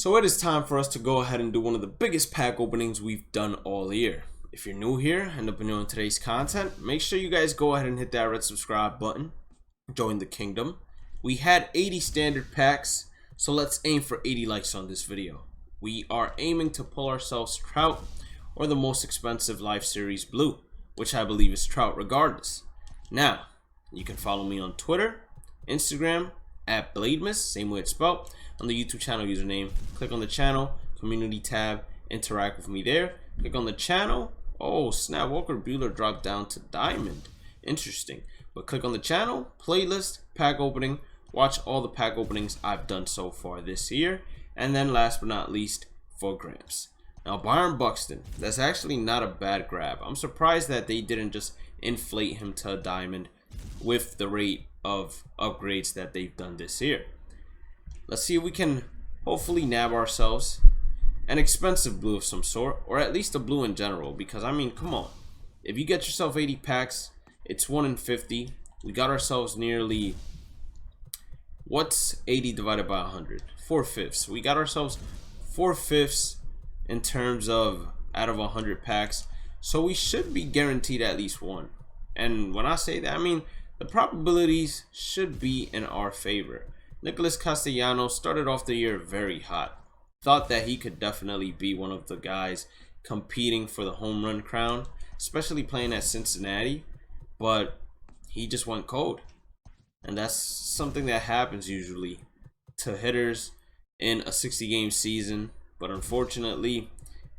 So it is time for us to go ahead and do one of the biggest pack openings we've done all year. If you're new here and up on today's content, make sure you guys go ahead and hit that red subscribe button. Join the kingdom. We had 80 standard packs, so let's aim for 80 likes on this video. We are aiming to pull ourselves Trout or the most expensive Life Series Blue, which I believe is Trout regardless. Now, you can follow me on Twitter, Instagram, at Bhlademyst, same way it's spelled, on the YouTube channel username. Click on the channel, community tab, interact with me there. Click on the channel. Oh snap, Walker Buehler dropped down to Diamond. Interesting. But click on the channel, playlist, pack opening. Watch all the pack openings I've done so far this year. And then last but not least, 4 grams. Now Byron Buxton, that's actually not a bad grab. I'm surprised that they didn't just inflate him to a diamond with the rate of upgrades that they've done this year. Let's see if we can hopefully nab ourselves an expensive blue of some sort, or at least a blue in general, because I mean, come on, if you get yourself 80 packs, it's 1 in 50. We got ourselves nearly, what's 80 divided by 100? 4/5. We got ourselves 4/5 in terms of out of 100 packs, so we should be guaranteed at least one. And when I say that, I mean the probabilities should be in our favor. Nicolas Castellano started off the year very hot. Thought that he could definitely be one of the guys competing for the home run crown, especially playing at Cincinnati, but he just went cold. And that's something that happens usually to hitters in a 60-game season. But unfortunately,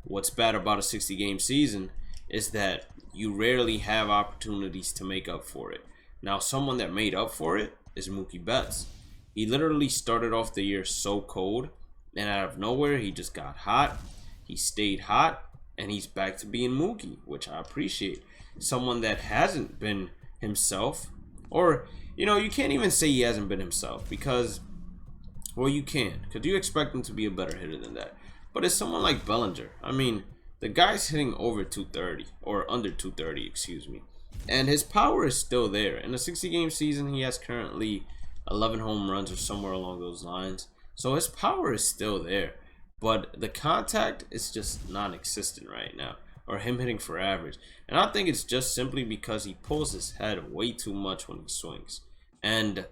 what's bad about a 60-game season is that you rarely have opportunities to make up for it. Now, someone that made up for it is Mookie Betts. He literally started off the year so cold, and out of nowhere, he just got hot. He stayed hot, and he's back to being Mookie, which I appreciate. Someone that hasn't been himself, or, you know, you can't even say he hasn't been himself, because, well, you can, because you expect him to be a better hitter than that. But it's someone like Bellinger. I mean, the guy's hitting over 230, or under 230, excuse me. And his power is still there. In a 60-game season, he has currently 11 home runs or somewhere along those lines. So his power is still there. But the contact is just non-existent right now. Or him hitting for average. And I think it's just simply because he pulls his head way too much when he swings. And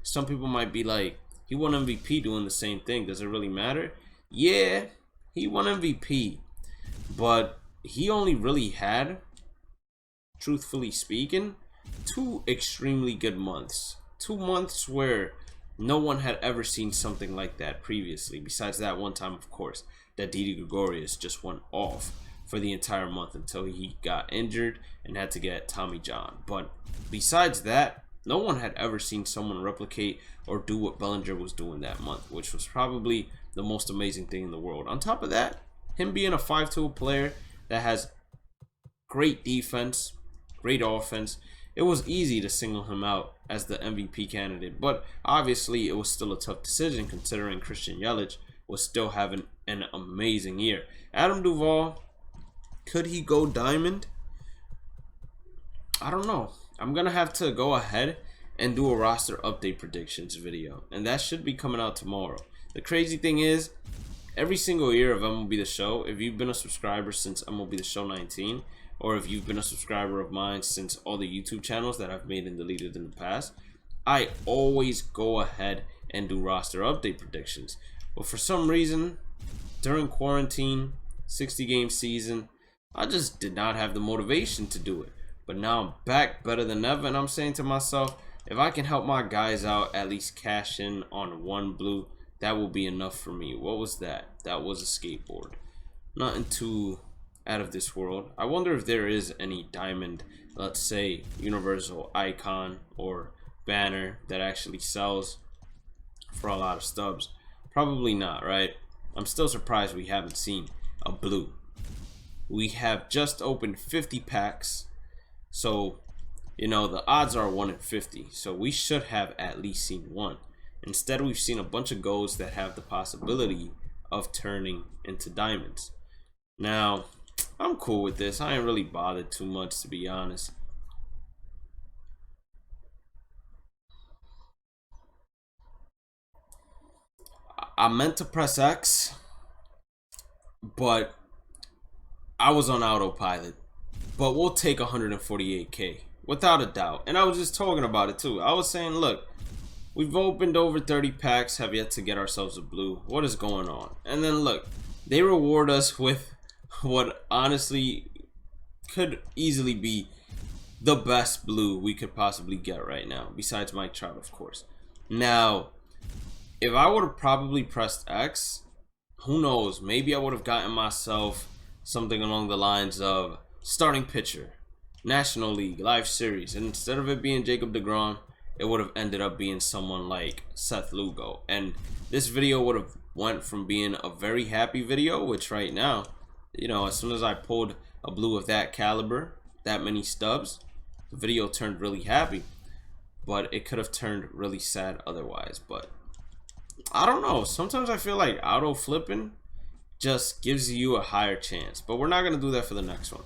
some people might be like, he won MVP doing the same thing. Does it really matter? Yeah, he won MVP. But he only really had, truthfully speaking, 2 extremely good months. 2 months where no one had ever seen something like that previously. Besides that one time, of course, that Didi Gregorius just went off for the entire month until he got injured and had to get Tommy John. But besides that, no one had ever seen someone replicate or do what Bellinger was doing that month, which was probably the most amazing thing in the world. On top of that, him being a 5-tool player that has great defense, great offense, it was easy to single him out as the MVP candidate. But obviously, it was still a tough decision considering Christian Yelich was still having an amazing year. Adam Duvall, could he go diamond? I don't know. I'm going to have to go ahead and do a roster update predictions video. And that should be coming out tomorrow. The crazy thing is, every single year of MLB The Show, if you've been a subscriber since MLB The Show 19, or if you've been a subscriber of mine since all the YouTube channels that I've made and deleted in the past, I always go ahead and do roster update predictions. But for some reason, during quarantine, 60-game season, I just did not have the motivation to do it. But now I'm back better than ever, and I'm saying to myself, if I can help my guys out, at least cash in on 1 blue, that will be enough for me. What was that? That was a skateboard. Nothing too out of this world. I wonder if there is any diamond, let's say universal icon or banner that actually sells for a lot of stubs. Probably not, right? I'm still surprised we haven't seen a blue. We have just opened 50 packs, so you know the odds are 1 in 50, so we should have at least seen one. Instead, we've seen a bunch of golds that have the possibility of turning into diamonds. Now, I'm cool with this. I ain't really bothered too much, to be honest. I meant to press X, but I was on autopilot. But we'll take 148k without a doubt. And I was just talking about it too. I was saying, look, we've opened over 30 packs, have yet to get ourselves a blue. What is going on? And then look, they reward us with what honestly could easily be the best blue we could possibly get right now, besides Mike Trout, of course. Now, if I would have probably pressed X, who knows, maybe I would have gotten myself something along the lines of starting pitcher, National League, Live Series, and instead of it being Jacob deGrom, it would have ended up being someone like Seth Lugo. And this video would have went from being a very happy video, which right now, you know, as soon as I pulled a blue of that caliber, that many stubs, the video turned really happy. But it could have turned really sad otherwise. But I don't know, sometimes I feel like auto flipping just gives you a higher chance. But we're not going to do that for the next one.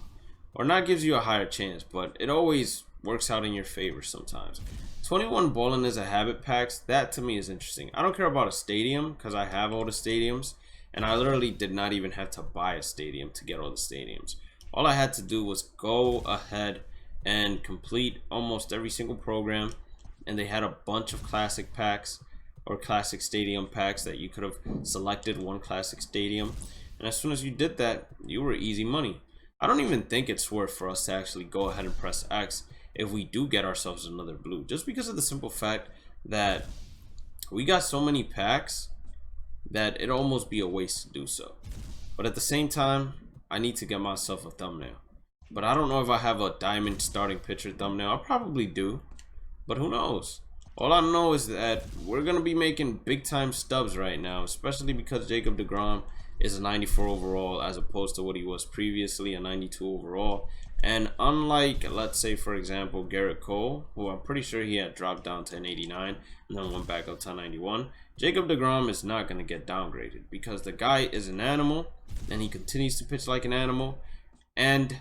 Or not gives you a higher chance, but it always works out in your favor sometimes. 21 ballin is a habit packs. That to me is interesting. I don't care about a stadium because I have all the stadiums. And I literally did not even have to buy a stadium to get all the stadiums. All I had to do was go ahead and complete almost every single program. And they had a bunch of classic packs or classic stadium packs that you could have selected one classic stadium. And as soon as you did that, you were easy money. I don't even think it's worth for us to actually go ahead and press X if we do get ourselves another blue. Just because of the simple fact that we got so many packs that it'd almost be a waste to do so. But at the same time, I need to get myself a thumbnail. But I don't know if I have a diamond starting pitcher thumbnail. I probably do. But who knows? All I know is that we're going to be making big time stubs right now. Especially because Jacob deGrom is a 94 overall as opposed to what he was previously, a 92 overall. And unlike, let's say for example, Garrett Cole, who I'm pretty sure he had dropped down to an 89 and then went back up to 91, Jacob deGrom is not going to get downgraded because the guy is an animal and he continues to pitch like an animal. And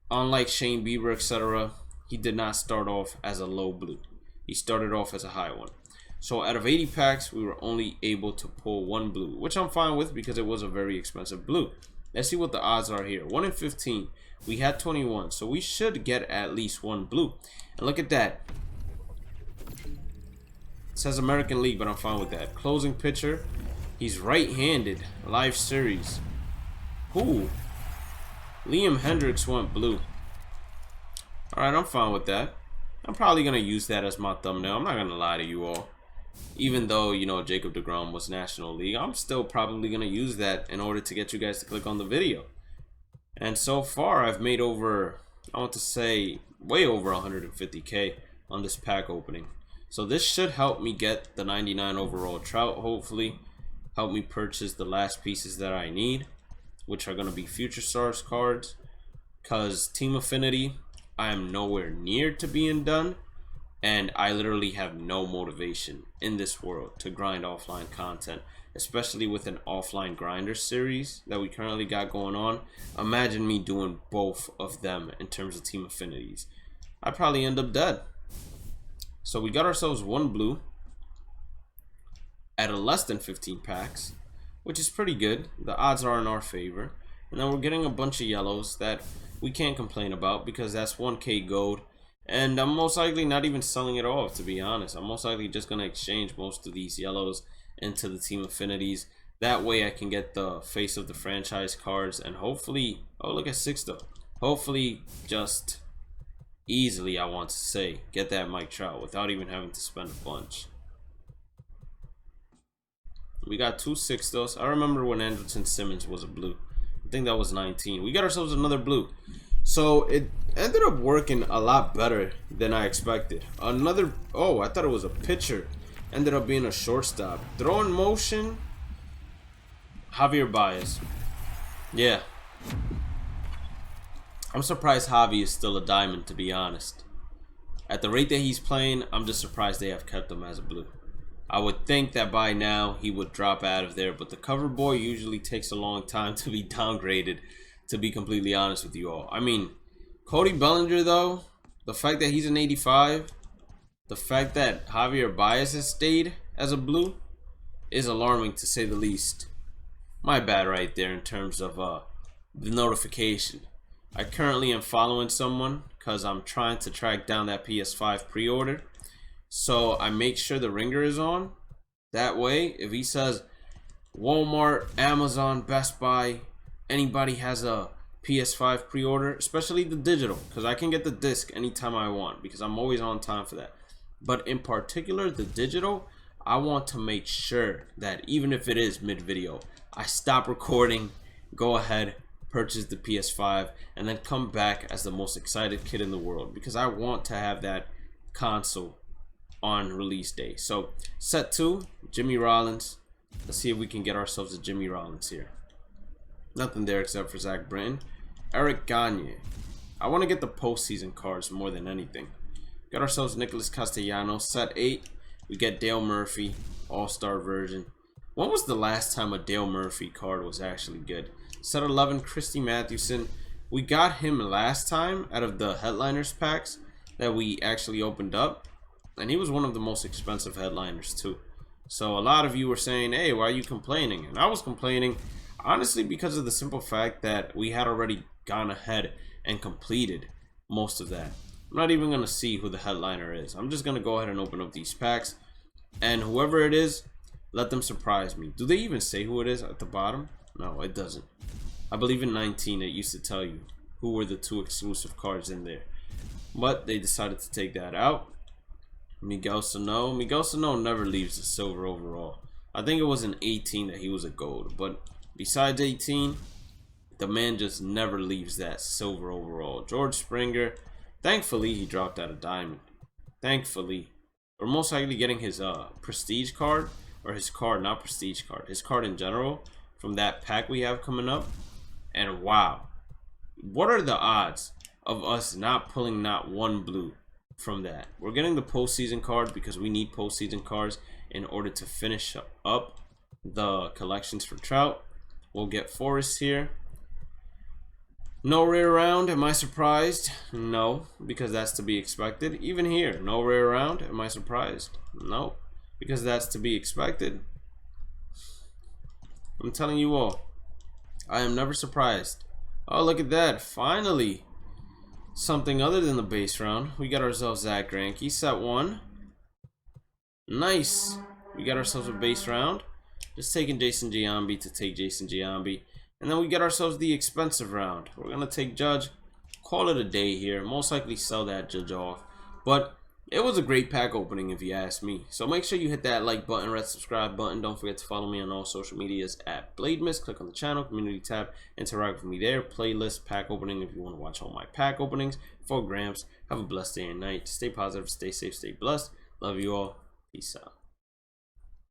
unlike Shane Bieber, etc., he did not start off as a low blue. He started off as a high one. So out of 80 packs, we were only able to pull one blue, which I'm fine with because it was a very expensive blue. Let's see what the odds are here. 1 in 15. We had 21, so we should get at least one blue. And look at that. It says American League, but I'm fine with that. Closing pitcher. He's right-handed. Live Series. Who? Liam Hendricks went blue. Alright, I'm fine with that. I'm probably going to use that as my thumbnail. I'm not going to lie to you all. Even though, you know, Jacob deGrom was National League, I'm still probably going to use that in order to get you guys to click on the video. And so far, I've made over, I want to say, way over 150k on this pack opening. So this should help me get the 99 overall Trout, hopefully. Help me purchase the last pieces that I need, which are going to be Future Stars cards. Because Team Affinity, I am nowhere near to being done. And I literally have no motivation in this world to grind offline content, especially with an offline grinder series that we currently got going on. Imagine me doing both of them in terms of team affinities. I'd probably end up dead. So we got ourselves one blue at a less than 15 packs, which is pretty good. The odds are in our favor. And then we're getting a bunch of yellows that we can't complain about because that's 1k gold. And I'm most likely not even selling it off, to be honest. I'm most likely just going to exchange most of these yellows into the team affinities. That way I can get the face of the franchise cards and hopefully, oh look at 6 though. Hopefully just easily, I want to say, get that Mike Trout without even having to spend a bunch. We got 2 6-thos. I remember when Andrelton Simmons was a blue. I think that was 19. We got ourselves another blue. So it ended up working a lot better than I expected. Another, oh, I thought it was a pitcher. Ended up being a shortstop. Throwing motion, Javier Baez. Yeah. I'm surprised Javi is still a diamond, to be honest. At the rate that he's playing, I'm just surprised they have kept him as a blue. I would think that by now he would drop out of there, but the cover boy usually takes a long time to be downgraded, to be completely honest with you all. I mean, Cody Bellinger though, the fact that he's an 85, the fact that Javier Baez has stayed as a blue, is alarming to say the least. My bad right there in terms of the notification. I currently am following someone because I'm trying to track down that PS5 pre-order. So I make sure the ringer is on. That way, if he says Walmart, Amazon, Best Buy, anybody has a PS5 pre-order, especially the digital, because I can get the disc anytime I want because I'm always on time for that. But in particular, the digital, I want to make sure that even if it is mid-video, I stop recording, go ahead, purchase the PS5, and then come back as the most excited kid in the world because I want to have that console on release day. So set 2, Jimmy Rollins. Let's see if we can get ourselves a Jimmy Rollins here. Nothing there except for Zach Britton. Eric Gagne. I want to get the postseason cards more than anything. Got ourselves Nicolas Castellano. Set 8, we get Dale Murphy, all-star version. When was the last time a Dale Murphy card was actually good? Set 11, Christy Mathewson. We got him last time out of the headliners packs that we actually opened up, and he was one of the most expensive headliners too. So a lot of you were saying, hey, why are you complaining? And I was complaining honestly because of the simple fact that we had already gone ahead and completed most of that. I'm not even going to see who the headliner is. I'm just going to go ahead and open up these packs, and whoever it is, let them surprise me. Do they even say who it is at the bottom? No, it doesn't. I believe in 19 it used to tell you who were the 2 exclusive cards in there, but they decided to take that out. Miguel Sano. Miguel Sano never leaves the silver overall. I think it was in 18 that he was a gold, but besides 18, the man just never leaves that silver overall. George Springer. Thankfully, he dropped out a diamond. Thankfully. We're most likely getting his prestige card, or his card, not prestige card, his card in general from that pack we have coming up. And wow, what are the odds of us not pulling not one blue from that? We're getting the postseason card because we need postseason cards in order to finish up the collections for Trout. We'll get Forrest here. No rare round. Am I surprised? No, because that's to be expected. Even here, no rare round. Am I surprised? No, because that's to be expected. I'm telling you all, I am never surprised. Oh, look at that. Finally, something other than the base round. We got ourselves Zach Greinke. Set 1. Nice. We got ourselves a base round. Just taking Jason Giambi to take Jason Giambi. And then we get ourselves the expensive round. We're going to take Judge. Call it a day here. Most likely sell that Judge off. But it was a great pack opening if you ask me. So make sure you hit that like button, red subscribe button. Don't forget to follow me on all social medias at Bhlademyst. Click on the channel, community tab, interact with me there. Playlist, pack opening if you want to watch all my pack openings. 4 grams. Have a blessed day and night. Stay positive, stay safe, stay blessed. Love you all. Peace out.